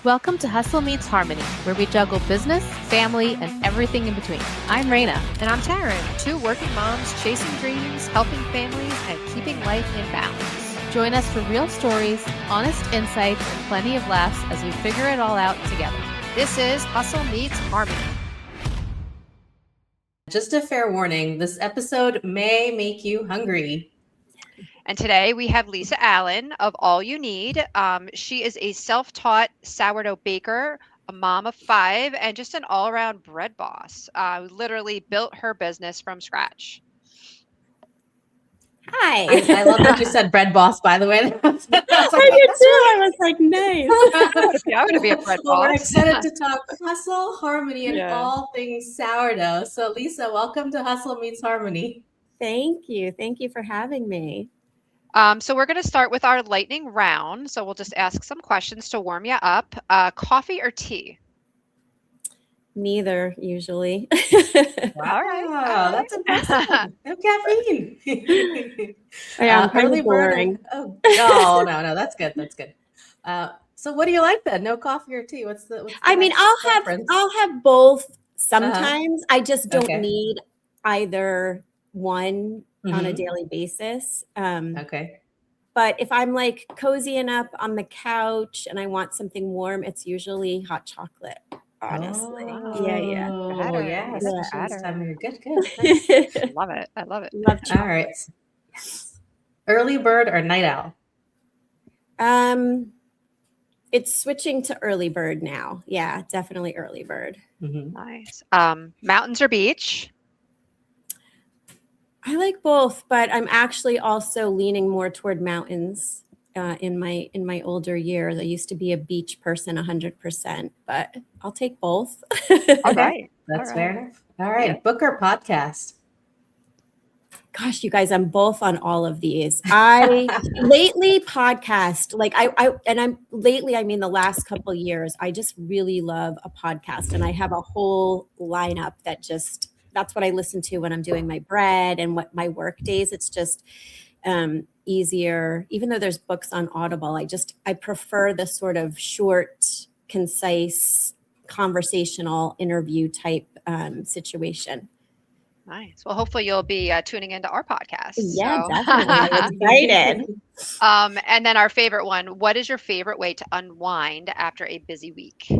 Welcome to Hustle Meets Harmony, where we juggle business, family, and everything in between. I'm Raina. And I'm Taryn, two working moms chasing dreams, helping families, and keeping life in balance. Join us for real stories, honest insights, and plenty of laughs as we figure it all out together. This is Hustle Meets Harmony. Just a fair warning, this episode may make you hungry. And today we have Lisa Allen of All You Knead. She is a self-taught sourdough baker, a mom of 5, and just an all-around bread boss. Literally built her business from scratch. Hi. I love that you said bread boss, by the way. I did too. I was like, nice. I want to be a bread Well, boss. we're excited to talk hustle, harmony, and Yeah. all things sourdough. So, Lisa, welcome to Hustle Meets Harmony. Thank you. Thank you for having me. So we're going to start with our lightning round. So we'll just ask some questions to warm you up. Coffee or tea? Neither, usually. All right. Wow, that's impressive. No caffeine. Yeah, I'm kind early of bird. boring. No. That's good. That's good. So, what do you like then? No coffee or tea? What's the I mean, next preference? I'll have both sometimes. I just don't Okay. need either one on a Mhm. daily basis. Okay. But if I'm like cozying up on the couch and I want something warm, it's usually hot chocolate, honestly. Yeah. Oh, Better. yeah. Yeah. Especially this time of year. Good. Nice. Love Love it. I love it. chocolate. All right. Yes. Early bird or night owl? It's switching to early bird now. Yeah, definitely early bird. Mhm. Nice. Mountains or beach? I like both, but I'm actually also leaning more toward mountains in my older years. I used to be a beach person 100%, but I'll take both. All right. That's All fair right. enough. All right. Book or podcast? Gosh, you guys, I'm both on all of these. I lately podcast, like I mean the last couple years, I just really love a podcast, and I have a whole lineup that's what I listen to when I'm doing my bread and what my work days. It's just easier, even though there's books on Audible. I prefer the sort of short, concise, conversational interview type situation. Nice. Well, hopefully you'll be tuning into our podcast. Yeah, So. definitely. I'm excited. And then our favorite one. What is your favorite way to unwind after a busy week?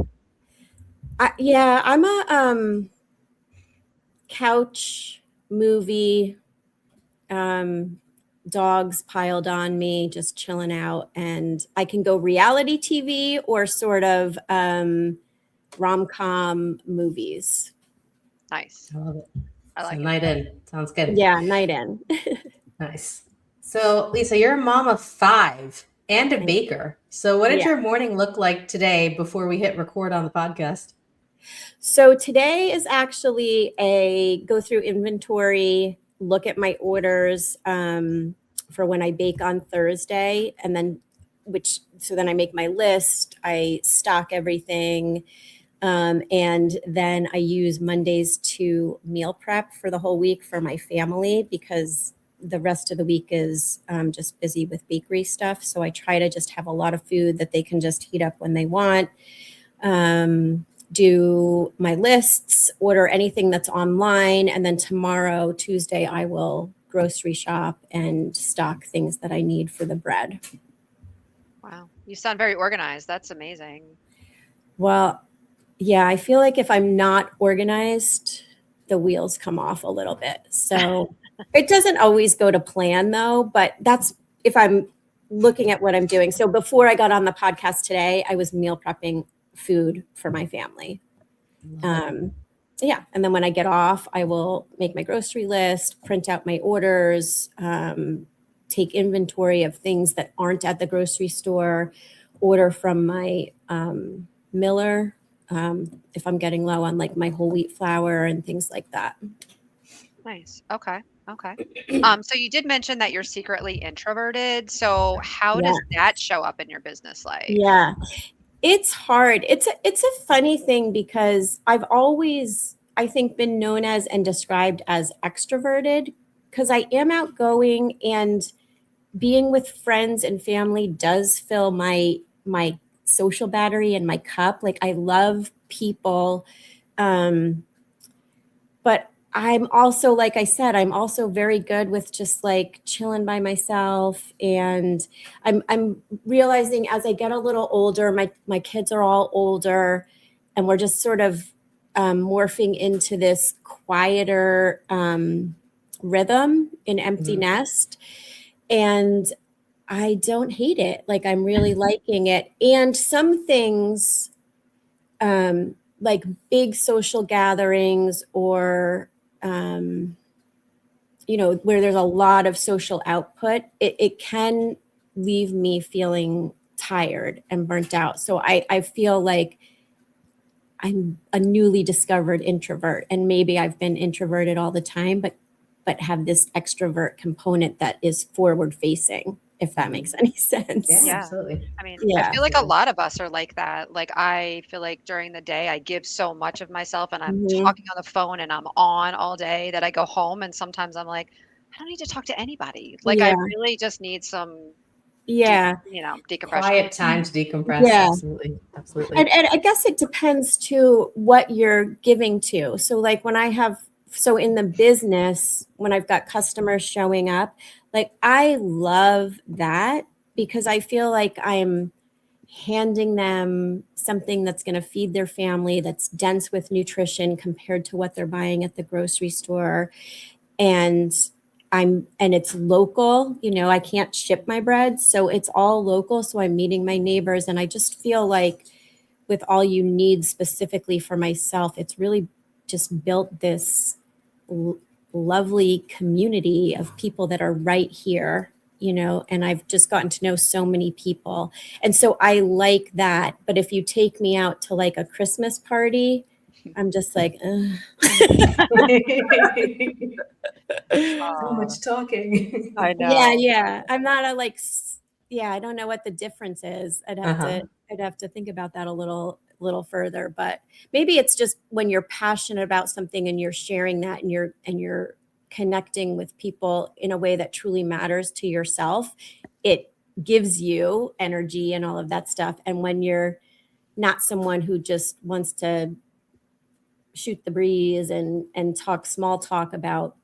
I'm a couch movie, dogs piled on me, just chilling out, and I can go reality TV or sort of rom-com movies. Nice. I love it. I like So it. night in. Sounds good. Yeah, night in. Nice. So, Lisa, you're a mom of 5 and a baker. So, what did Yeah. your morning look like today before we hit record on the podcast? So today is actually a go through inventory, look at my orders for when I bake on Thursday, and then then I make my list, I stock everything, and then I use Mondays to meal prep for the whole week for my family because the rest of the week is just busy with bakery stuff. So I try to just have a lot of food that they can just heat up when they want. Do my lists, order anything that's online, and then tomorrow, Tuesday, I will grocery shop and stock things that I need for the bread. Wow. You sound very organized. That's amazing. Well, yeah, I feel like if I'm not organized, the wheels come off a little bit. So it doesn't always go to plan though, but that's if I'm looking at what I'm doing. So before I got on the podcast today, I was meal prepping food for my family. Yeah. And then when I get off, I will make my grocery list, print out my orders, take inventory of things that aren't at the grocery store, order from my miller if I'm getting low on like my whole wheat flour and things like that. Nice. Okay. So you did mention that you're secretly introverted. So how does that show up in your business life? Yeah. It's hard. It's a funny thing because I've always, I think, been known as and described as extroverted because I am outgoing and being with friends and family does fill my social battery in my cup. Like I love people. But I'm also, like I said, I'm also very good with just like chilling by myself. And I'm realizing as I get a little older, my kids are all older, and we're just sort of morphing into this quieter rhythm, an empty nest. And I don't hate it. Like I'm really liking it. And some things, like big social gatherings or, where there's a lot of social output, it can leave me feeling tired and burnt out. So I feel like I'm a newly discovered introvert, and maybe I've been introverted all the time, but have this extrovert component that is forward facing, if that makes any sense. Yeah, absolutely. I mean, I Yeah. feel like a lot of us are like that. Like I feel like during the day I give so much of myself and I'm talking on the phone and I'm on all day that I go home and sometimes I'm like, I don't need to talk to anybody. Like I Yeah. really just need some Yeah. decompression. Quiet time to decompress. Yeah. Absolutely. Absolutely. And I guess it depends too what you're giving to. So like when in the business, when I've got customers showing up, like I love that because I feel like I'm handing them something that's going to feed their family, that's dense with nutrition compared to what they're buying at the grocery store. And it's local, I can't ship my bread. So it's all local. So I'm meeting my neighbors, and I just feel like with All You Need specifically for myself, it's really just built this lovely community of people that are right here, and I've just gotten to know so many people. And so I like that. But if you take me out to like a Christmas party, I'm just like, ugh. So much talking. I know. Yeah. I'm not I don't know what the difference is. I'd have to think about that a little further, but maybe it's just when you're passionate about something and you're sharing that and you're connecting with people in a way that truly matters to yourself, it gives you energy and all of that stuff. And when you're not someone who just wants to shoot the breeze and talk small talk about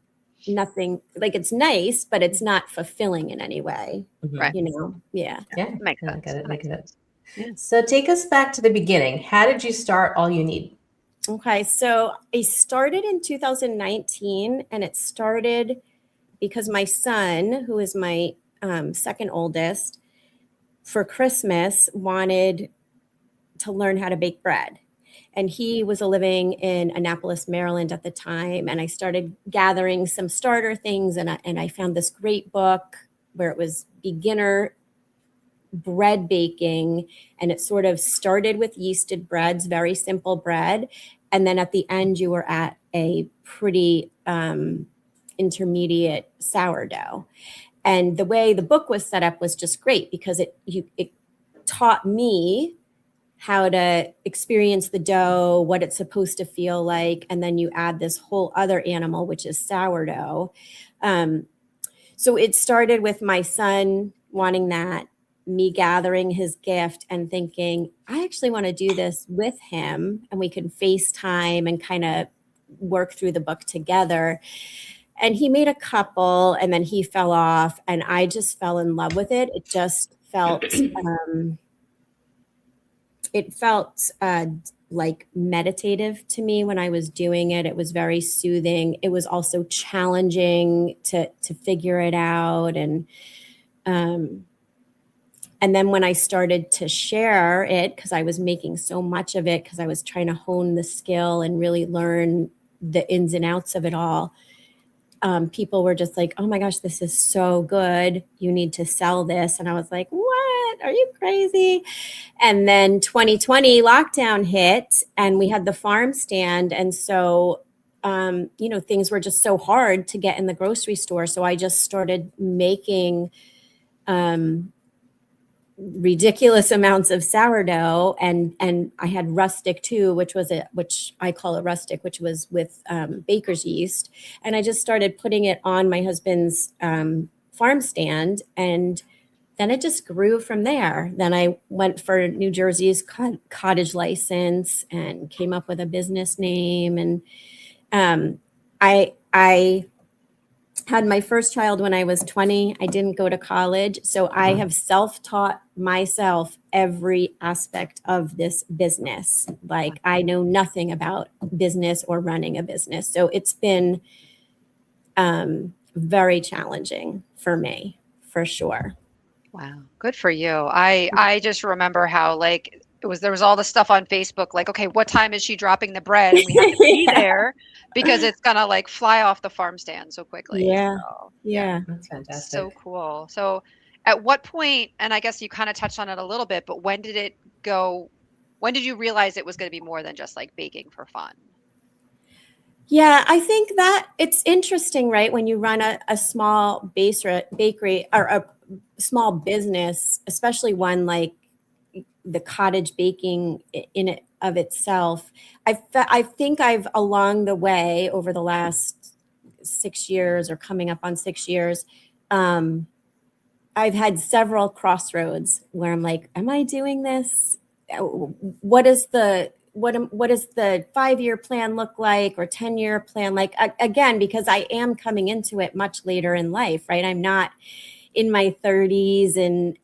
nothing, like it's nice, but it's not fulfilling in any way. Right. Yeah. Yeah. Makes I sense. get it. That makes sense. So take us back to the beginning. How did you start All You Need? Okay, so I started in 2019, and it started because my son, who is my second oldest, for Christmas wanted to learn how to bake bread. And he was living in Annapolis, Maryland at the time. And I started gathering some starter things, and I found this great book where it was beginner bread baking, and it sort of started with yeasted breads, very simple bread, and then at the end you were at a pretty intermediate sourdough. And the way the book was set up was just great because it taught me how to experience the dough, what it's supposed to feel like, and then you add this whole other animal, which is sourdough. So it started with my son wanting that, me gathering his gift and thinking, I actually want to do this with him, and we can FaceTime and kind of work through the book together. And he made a couple, and then he fell off, and I just fell in love with it. It just felt, like meditative to me when I was doing it. It was very soothing. It was also challenging to figure it out. And then when I started to share it, because I was making so much of it, because I was trying to hone the skill and really learn the ins and outs of it all, people were just like, oh my gosh, this is so good. You need to sell this. And I was like, what? Are you crazy? And then 2020 lockdown hit, and we had the farm stand. And so, things were just so hard to get in the grocery store. So I just started making ridiculous amounts of sourdough, and I had rustic too, which I call a rustic, which was with baker's yeast. And I just started putting it on my husband's farm stand, and then it just grew from there. Then I went for New Jersey's cottage license and came up with a business name. And I had my first child when I was 20. I didn't go to college. So I have self-taught myself every aspect of this business. Like I know nothing about business or running a business. So it's been very challenging for me, for sure. Wow, good for you. I just remember how like there was all the stuff on Facebook like, okay, what time is she dropping the bread? And we have to be Yeah. there because it's gonna like fly off the farm stand so quickly. Yeah. So, Yeah. That's fantastic. so cool. So at what point, and I guess you kind of touched on it a little bit, but when did you realize it was going to be more than just like baking for fun? Yeah, I think that it's interesting, right? When you run a small bakery or a small business, especially one like the cottage baking in it of itself. I think I've along the way over the last 6 years or coming up on 6 years, I've had several crossroads where I'm like, am I doing this? What is the 5-year plan look like, or 10-year plan? Like, again, because I am coming into it much later in life, right? I'm not in my 30s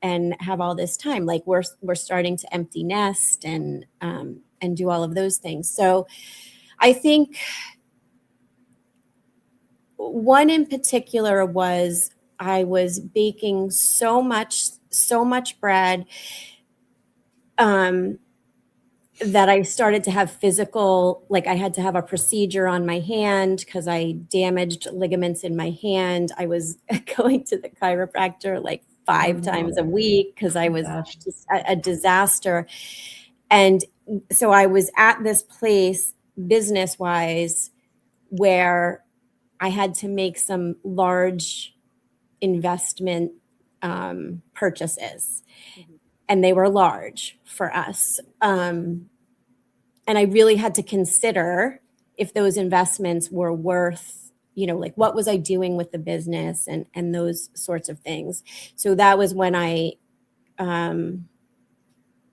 and have all this time. Like we're starting to empty nest and do all of those things. So I think one in particular was I was baking so much bread that I started to have physical, like I had to have a procedure on my hand because I damaged ligaments in my hand. I was going to the chiropractor like 5 times a week because I was just a disaster. And so I was at this place business-wise where I had to make some large investment purchases. And they were large for us. And I really had to consider if those investments were worth, like what was I doing with the business and those sorts of things. So that was when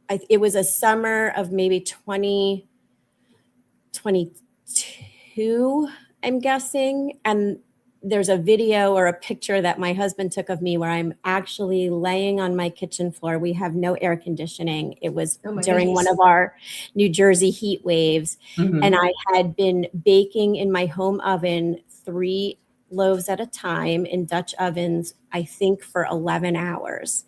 it was a summer of maybe 2022, I'm guessing. And there's a video or a picture that my husband took of me where I'm actually laying on my kitchen floor. We have no air conditioning. It was during one of our New Jersey heat waves. Mm-hmm. And I had been baking in my home oven 3 loaves at a time in Dutch ovens, I think for 11 hours.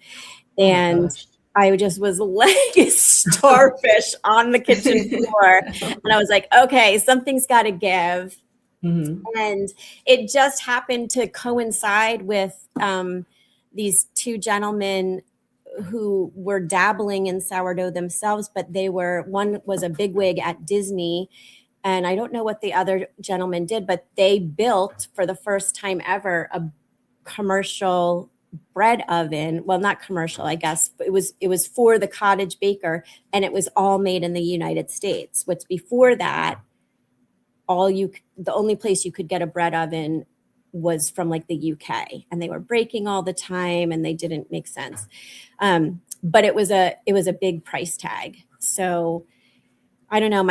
And I just was like a starfish on the kitchen floor. And I was like, okay, something's got to give. Mm-hmm. And it just happened to coincide with these 2 gentlemen who were dabbling in sourdough themselves, but one was a bigwig at Disney. And I don't know what the other gentleman did, but they built for the first time ever a commercial bread oven. Well, not commercial, I guess, but it was for the cottage baker, and it was all made in the United States. Which before that, the only place you could get a bread oven was from like the UK, and they were breaking all the time and they didn't make sense. But it was a big price tag. So I don't know.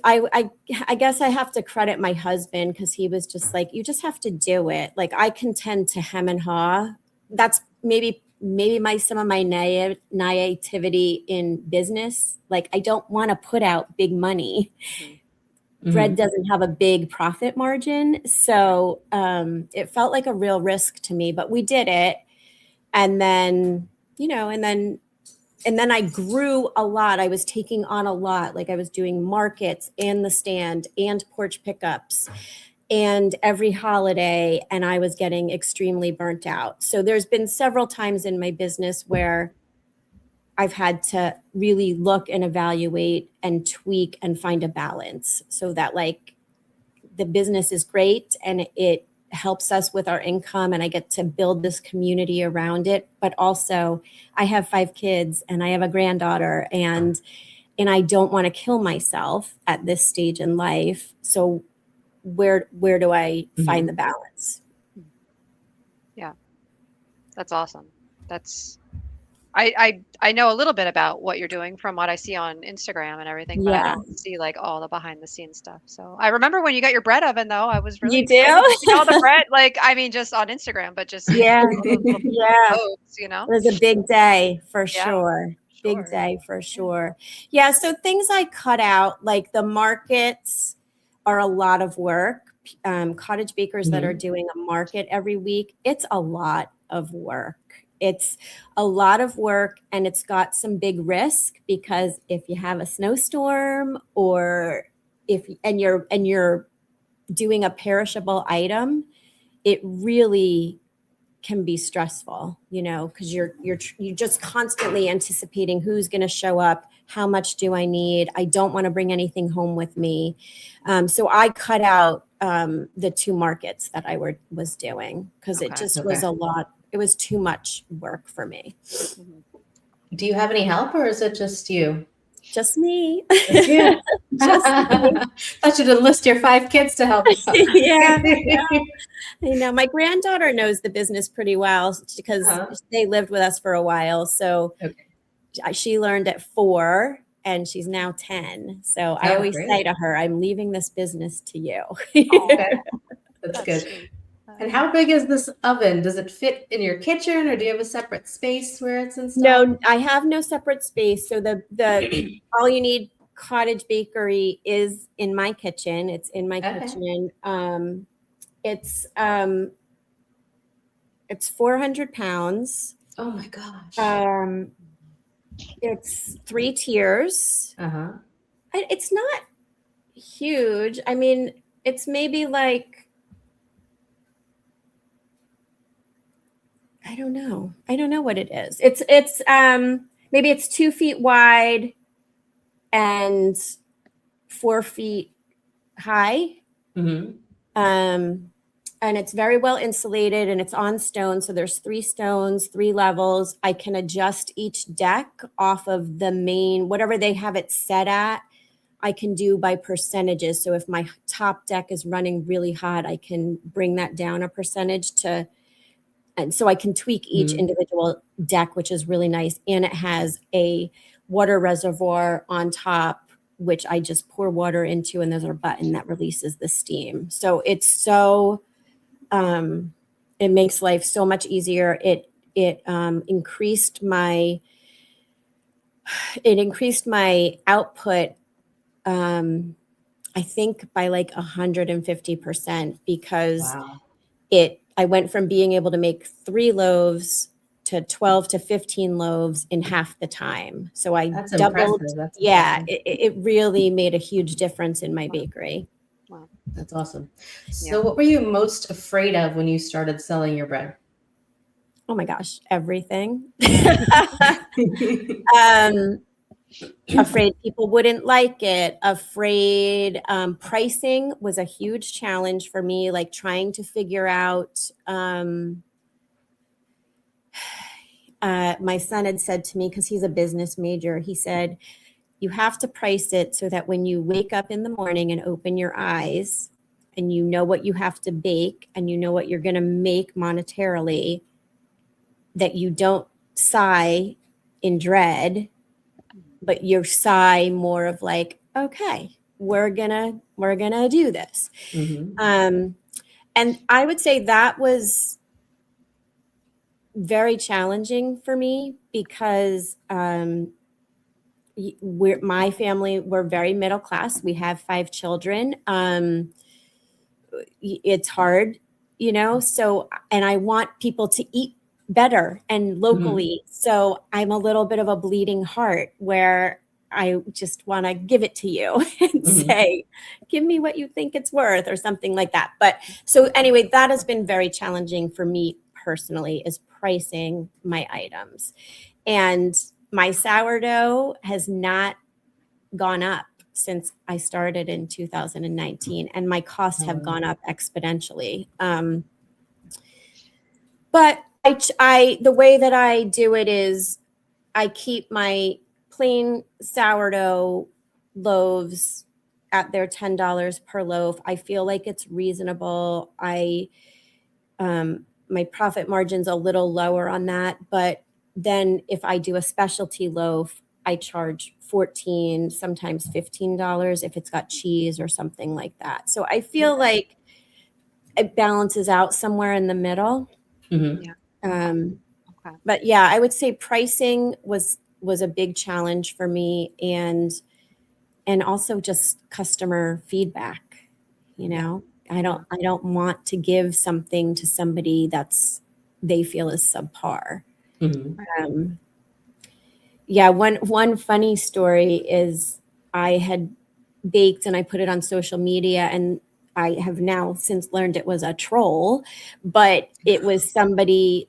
I guess I have to credit my husband because he was just like, you just have to do it. Like I can tend to hem and haw. That's maybe some of my naivety in business. Like I don't want to put out big money. Mm-hmm. Bread doesn't have a big profit margin. So it felt like a real risk to me, but we did it. And then, and then I grew a lot. I was taking on a lot. Like I was doing markets and the stand and porch pickups and every holiday. And I was getting extremely burnt out. So there's been several times in my business where I've had to really look and evaluate and tweak and find a balance so that like the business is great and it helps us with our income and I get to build this community around it. But also I have 5 kids and I have a granddaughter and I don't want to kill myself at this stage in life. So where do I find the balance? Yeah. That's awesome. I know a little bit about what you're doing from what I see on Instagram and everything, but I Yeah. don't see like all the behind the scenes stuff. So I remember when you got your bread oven though, I was really You excited do? to see all the bread. Like, I mean, just on Instagram, but just seeing Yeah. all those little Yeah. posts, you know? It was a big day for Yeah, sure. Big sure. day for sure. Yeah. So things I cut out, like the markets are a lot of work. Cottage bakers that are doing a market every week, it's a lot of work. It's a lot of work, and it's got some big risk, because if you have a snowstorm, or you're doing a perishable item, it really can be stressful, because you're just constantly anticipating who's going to show up, how much do I need, I don't want to bring anything home with me. So I cut out the 2 markets that I was doing, because it Okay. just was a lot. It was too much work for me. Mhm. Do you have any help, or is it just you? Just me. Just you. Just me. Thought you'd enlist your 5 kids to help you out. Yeah. I know. My granddaughter knows the business pretty well, because they lived with us for a while. So she learned at 4, and she's now 10. So I always say to her, I'm leaving this business to you. Okay. That's good. Sweet. And how big is this oven? Does it fit in your kitchen, or do you have a separate space where it's installed? No, I have no separate space. So the All You Need Cottage Bakery is in my kitchen. It's in my kitchen. It's 400 pounds. Oh my gosh. It's 3 tiers. It's not huge. I mean, it's maybe like, I don't know what it is. It's maybe it's 2 feet wide and 4 feet high. And it's very well insulated, and it's on stone. So there's 3 stones, 3 levels. I can adjust each deck off of the main, whatever they have it set at, I can do by percentages. So if my top deck is running really hot, I can bring that down a percentage and so I can tweak each individual deck, which is really nice. And it has a water reservoir on top, which I just pour water into, and there's a button that releases the steam. So it's it makes life so much easier. It increased my output, I think by like 150%, because I went from being able to make 3 loaves to 12 to 15 loaves in half the time. So I doubled. That's it really made a huge difference in my bakery. Wow. That's awesome. So what were you most afraid of when you started selling your bread? Oh my gosh, everything. Afraid people wouldn't like it. Afraid pricing was a huge challenge for me, like trying to figure out. My son had said to me, because he's a business major, he said, you have to price it so that when you wake up in the morning and open your eyes and you know what you have to bake and you know what you're going to make monetarily, that you don't sigh in dread, but you sigh more of like, okay, we're gonna do this. And I would say that was very challenging for me, because my family, we're very middle class. We have 5 children. It's hard, so, and I want people to eat better and locally. So I'm a little bit of a bleeding heart, where I just want to give it to you and say, give me what you think it's worth, or something like that. But so anyway, that has been very challenging for me personally, is pricing my items. And my sourdough has not gone up since I started in 2019, and my costs have gone up exponentially. But the way that I do it is I keep my plain sourdough loaves at their $10 per loaf. I feel like it's reasonable. My profit margin's a little lower on that, but then if I do a specialty loaf, I charge $14, sometimes $15 if it's got cheese or something like that. So I feel like it balances out somewhere in the middle. Mhm. Okay. But yeah, I would say pricing was a big challenge for me, and also just customer feedback. You know, I don't want to give something to somebody they feel is subpar. Mhm. Yeah, one funny story is I had baked and I put it on social media, and I have now since learned it was a troll, but it was somebody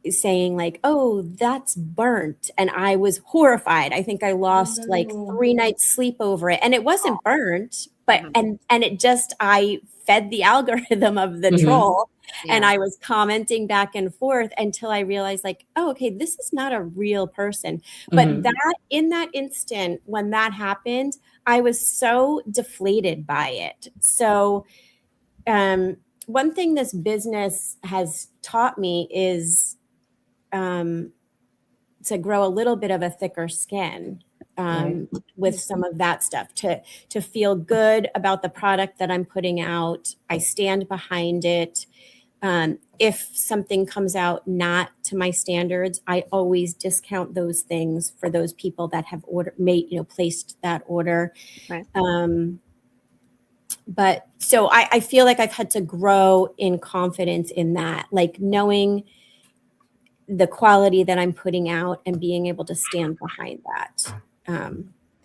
saying like, "Oh, that's burnt." And I was horrified. I think I lost like No. 3 nights sleep over it. And it wasn't burnt, but Mhm. and it just I fed the algorithm of the Mhm. troll, and Yeah. I was commenting back and forth until I realized like, "Oh, okay, this is not a real person." But Mhm. that in that instant when that happened, I was so deflated by it. So, one thing this business has taught me is to grow a little bit of a thicker skin Right. with some of that stuff, to feel good about the product that I'm putting out. I stand behind it. If something comes out not to my standards, I always discount those things for those people that have placed that order. Right. But so I feel like I've had to grow in confidence in that, like knowing the quality that I'm putting out and being able to stand behind that.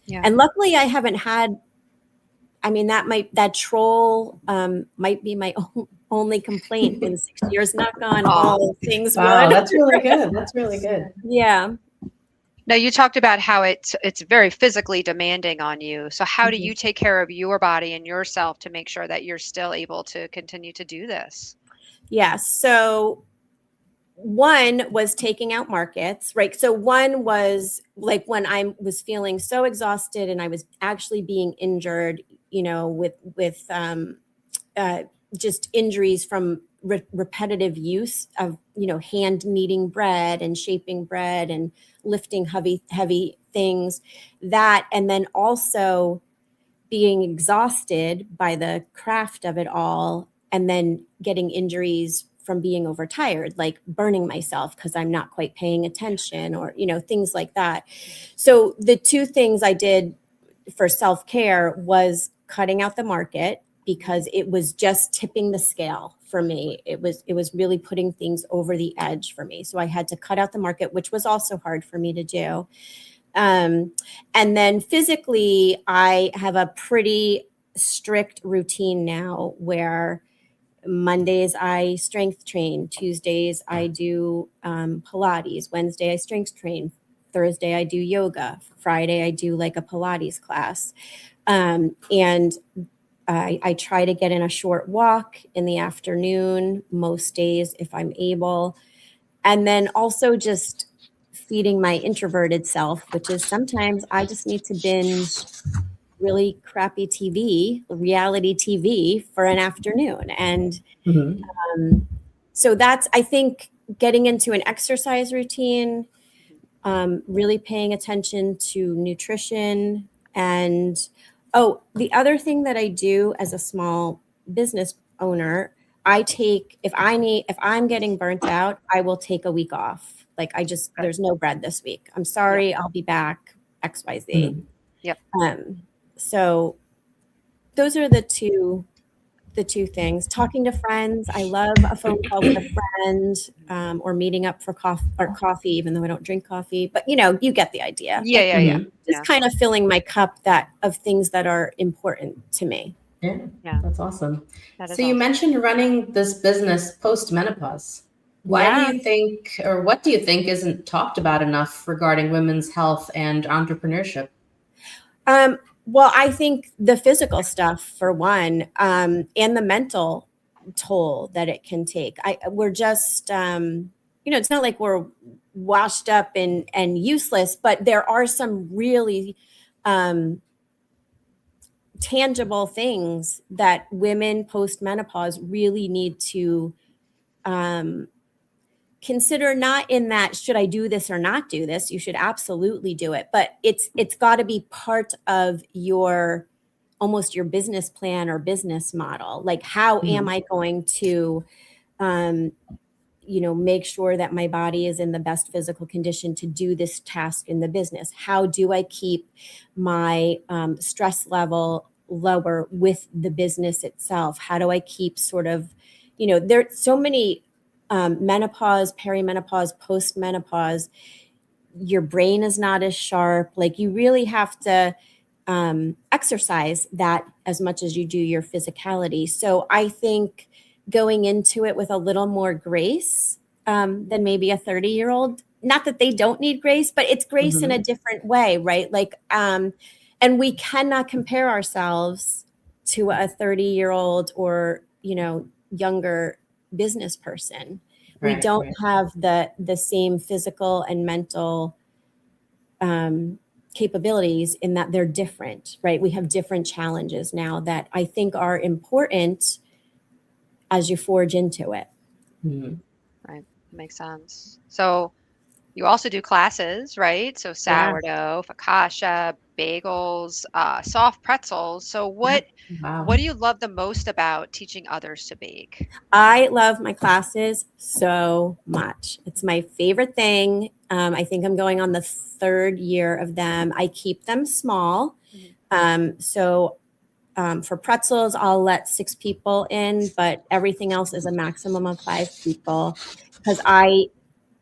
Yeah. And luckily I haven't had, I mean, that troll might be my only complaint in 6 years. Knock on all things Wow, wood. that's really good. That's really good. Yeah. Now you talked about how it's very physically demanding on you. So how do you take care of your body and yourself to make sure that you're still able to continue to do this? Yeah. So one was taking out markets, right? So one was like when I was feeling so exhausted and I was actually being injured, with just injuries from repetitive use of, hand kneading bread and shaping bread and lifting heavy things, that, and then also being exhausted by the craft of it all, and then getting injuries from being overtired, like burning myself because I'm not quite paying attention, or things like that. So the two things I did for self-care was cutting out the market, because it was just tipping the scale for me. It was really putting things over the edge for me. So I had to cut out the market, which was also hard for me to do. And then physically, I have a pretty strict routine now where Mondays I strength train, Tuesdays I do Pilates, Wednesday I strength train, Thursday I do yoga, Friday I do like a Pilates class. And I try to get in a short walk in the afternoon most days if I'm able. And then also just feeding my introverted self, which is sometimes I just need to binge really crappy TV, reality TV for an afternoon. And Mhm. so that's, I think, getting into an exercise routine, really paying attention to nutrition. And the other thing that I do as a small business owner, if I'm getting burnt out, I will take a week off. Like there's no bread this week. I'm sorry, I'll be back, XYZ. Mhm. Yep. So those are the two things. Talking to friends. I love a phone call with a friend, or meeting up for coffee, even though I don't drink coffee, but you get the idea. Yeah. Mhm. Just kind of filling my cup of things that are important to me. Yeah. That's awesome. That is So you awesome. mentioned running this business post-menopause. Why Yeah. do you think, or what do you think isn't talked about enough regarding women's health and entrepreneurship? Well, I think the physical stuff for one, and the mental toll that it can take. We're just, it's not like we're washed up and useless, but there are some really tangible things that women post menopause really need to consider not in that, should I do this or not do this? You should absolutely do it. But it's got to be part of your almost your business plan or business model. Like, how am I going to make sure that my body is in the best physical condition to do this task in the business? How do I keep my stress level lower with the business itself? How do I keep sort of, there's so many menopause, perimenopause, postmenopause, your brain is not as sharp. Like, you really have to exercise that as much as you do your physicality. So I think going into it with a little more grace than maybe a 30-year-old, not that they don't need grace, but it's grace in a different way, right? Like, and we cannot compare ourselves to a 30-year-old or, younger business person. We don't have the same physical and mental capabilities in that they're different, right? We have different challenges now that I think are important as you forge into it. Right. Makes sense. So you also do classes, right? So sourdough, focaccia, bagels, soft pretzels. So what do you love the most about teaching others to bake? I love my classes so much. It's my favorite thing. I think I'm going on the 3rd year of them. I keep them small. So for pretzels, I'll let 6 people in, but everything else is a maximum of 5 people. Because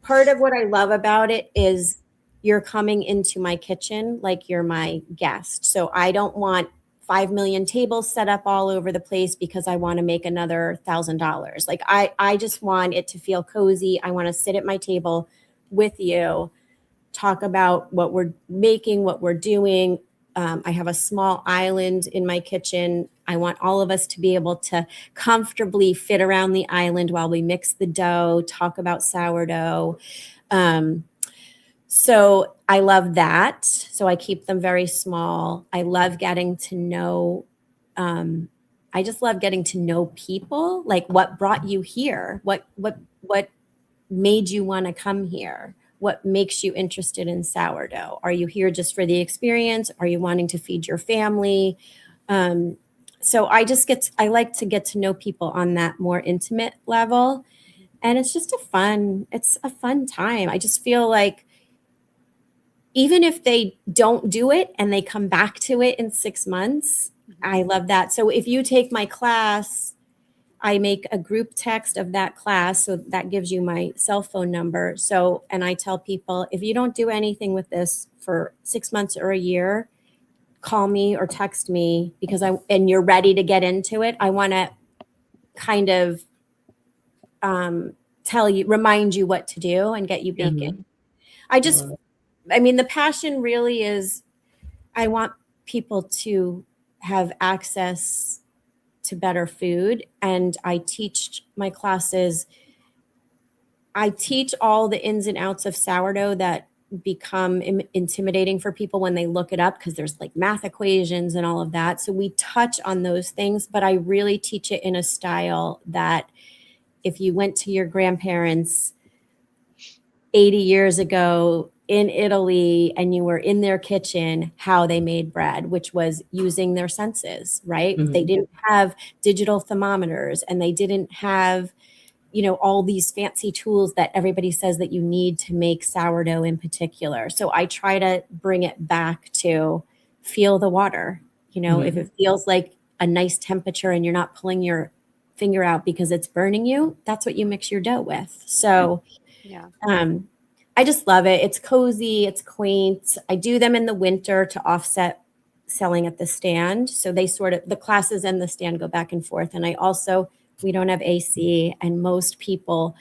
part of what I love about it is you're coming into my kitchen like you're my guest. So I don't want 5 million tables set up all over the place because I want to make another $1,000. Like, I just want it to feel cozy. I want to sit at my table with you, talk about what we're making, what we're doing. I have a small island in my kitchen. I want all of us to be able to comfortably fit around the island while we mix the dough, talk about sourdough. So I love that. So I keep them very small. I love getting to know, I just love getting to know people. Like, what brought you here? What made you want to come here? What makes you interested in sourdough? Are you here just for the experience? Are you wanting to feed your family? So I like to get to know people on that more intimate level. And it's just a fun time. I just feel like even if they don't do it and they come back to it in 6 months, I love that. So if you take my class, I make a group text of that class. So that gives you my cell phone number. So, and I tell people, if you don't do anything with this for 6 months or a year, call me or text me and you're ready to get into it. I want to kind of remind you what to do and get you baking. The passion really is, I want people to have access to better food. And I teach my classes. I teach all the ins and outs of sourdough that become intimidating for people when they look it up, because there's like math equations and all of that. So we touch on those things, but I really teach it in a style that if you went to your grandparents 80 years ago in Italy and you were in their kitchen, how they made bread, which was using their senses, right? They didn't have digital thermometers and they didn't have, all these fancy tools that everybody says that you need to make sourdough in particular. So I try to bring it back to feel the water, if it feels like a nice temperature and you're not pulling your finger out because it's burning you, that's what you mix your dough with. So I just love it. It's cozy, it's quaint. I do them in the winter to offset selling at the stand. So the classes and the stand go back and forth. And we don't have AC, and most people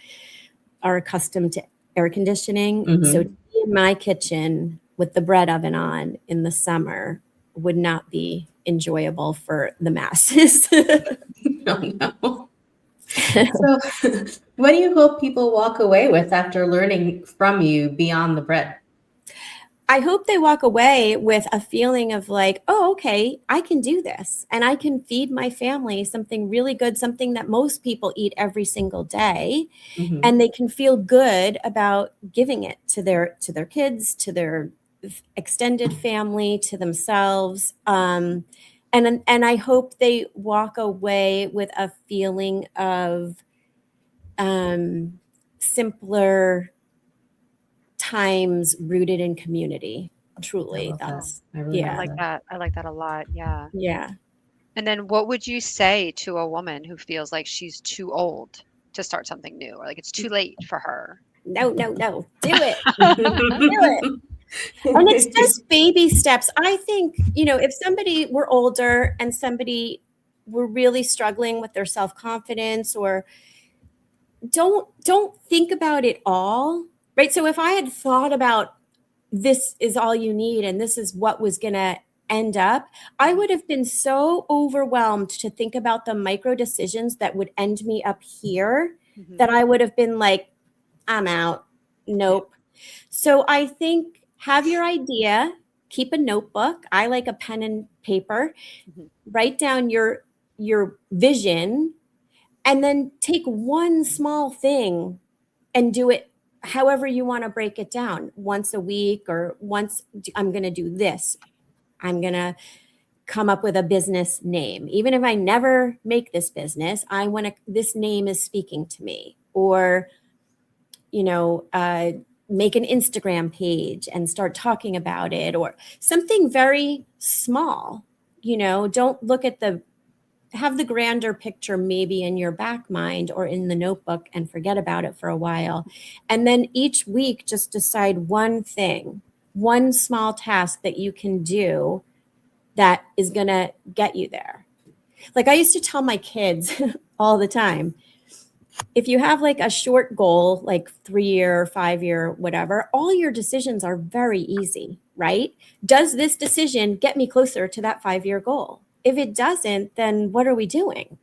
are accustomed to air conditioning. So to be in my kitchen with the bread oven on in the summer would not be enjoyable for the masses. No. So what do you hope people walk away with after learning from you beyond the bread? I hope they walk away with a feeling of like, oh, okay, I can do this and I can feed my family something really good, something that most people eat every single day. Mhm. And they can feel good about giving it to their kids, to their extended family, to themselves. And I hope they walk away with a feeling of simpler times rooted in community. I Truly, love that. that's I really yeah. I love like that. I like that a lot. Yeah. Yeah. And then what would you say to a woman who feels like she's too old to start something new or like it's too late for her? No, do it. that. And it's just baby steps. I think, if somebody were older and somebody were really struggling with their self-confidence, or don't think about it all, right? So if I had thought about this is all you need and this is what was going to end up, I would have been so overwhelmed to think about the micro decisions that would end me up here Mhm. that I would have been like, I'm out. Nope. So I think have your idea, keep a notebook. I like a pen and paper. Mhm. Write down your vision, and then take one small thing and do it however you want to break it down. Once a week, or once I'm going to do this. I'm going to come up with a business name. Even if I never make this business, this name is speaking to me. Or, make an Instagram page and start talking about it, or something very small. Don't look at have the grander picture maybe in your back mind or in the notebook and forget about it for a while. And then each week, just decide one thing, one small task that you can do that is going to get you there. Like I used to tell my kids all the time, if you have like a short goal, like 3-year, 5-year, whatever, all your decisions are very easy, right? Does this decision get me closer to that 5-year goal? If it doesn't, then what are we doing?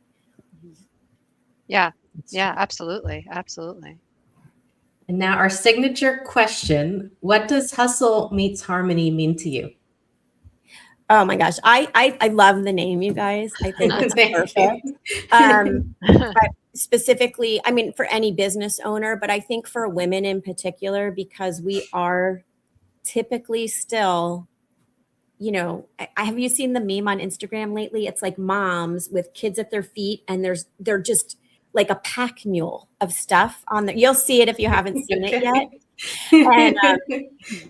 Yeah. Yeah, absolutely. Absolutely. And now our signature question: what does hustle meets harmony mean to you? Oh my gosh. I love the name, you guys. I think it's Thank perfect. you. But specifically, I mean, for any business owner, but I think for women in particular, because we are typically still, have you seen the meme on Instagram lately? It's like moms with kids at their feet, and they're just like a pack mule of stuff on there. You'll see it if you haven't seen it yet. And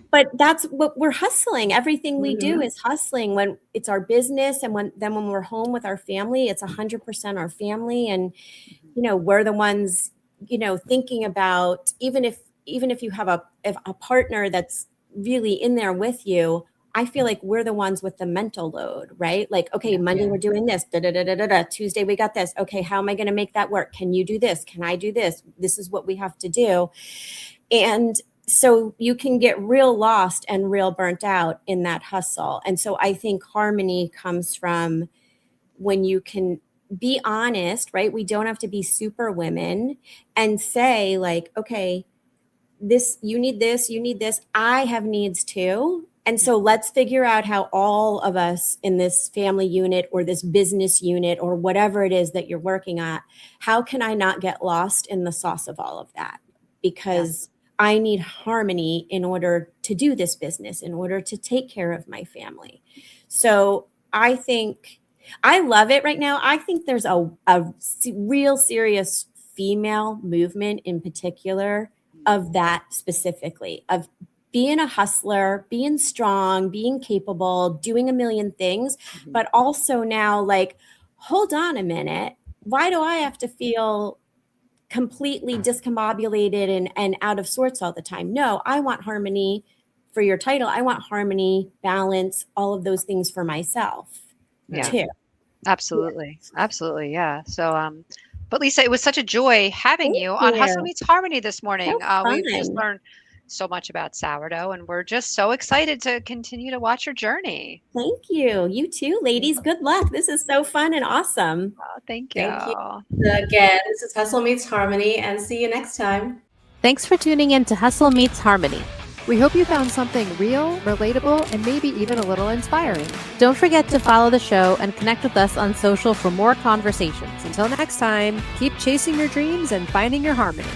but that's what we're hustling. Everything we do is hustling. When it's our business, and when we're home with our family, it's 100% our family. And we're the ones thinking about, even if you have a partner that's really in there with you, I feel like we're the ones with the mental load, right? Like, okay, Monday we're doing this, Tuesday we got this. Okay, how am I going to make that work? Can you do this? Can I do this? This is what we have to do. And so you can get real lost and real burnt out in that hustle. And so I think harmony comes from when you can be honest, right? We don't have to be super women, and say like, okay, you need this. I have needs too. And so let's figure out how all of us in this family unit or this business unit or whatever it is that you're working at, how can I not get lost in the sauce of all of that? Because I need harmony in order to do this business, in order to take care of my family. So I think I love it right now. I think there's a real serious female movement in particular of that, specifically of being a hustler, being strong, being capable, doing a million things, but also now like, hold on a minute. Why do I have to feel completely discombobulated and out of sorts all the time? No, I want harmony for your title. I want harmony, balance, all of those things for myself too. Absolutely. Absolutely. Yeah. So, but Lisa, it was such a joy having you on Hustle Meets Harmony this morning. We've just learned so much about sourdough, and we're just so excited to continue to watch your journey. Thank you. You too, ladies. Good luck. This is so fun and awesome. Oh, thank you. Thank you. Again, this is Hustle Meets Harmony, and see you next time. Thanks for tuning in to Hustle Meets Harmony. We hope you found something real, relatable, and maybe even a little inspiring. Don't forget to follow the show and connect with us on social for more conversations. Until next time, keep chasing your dreams and finding your harmony.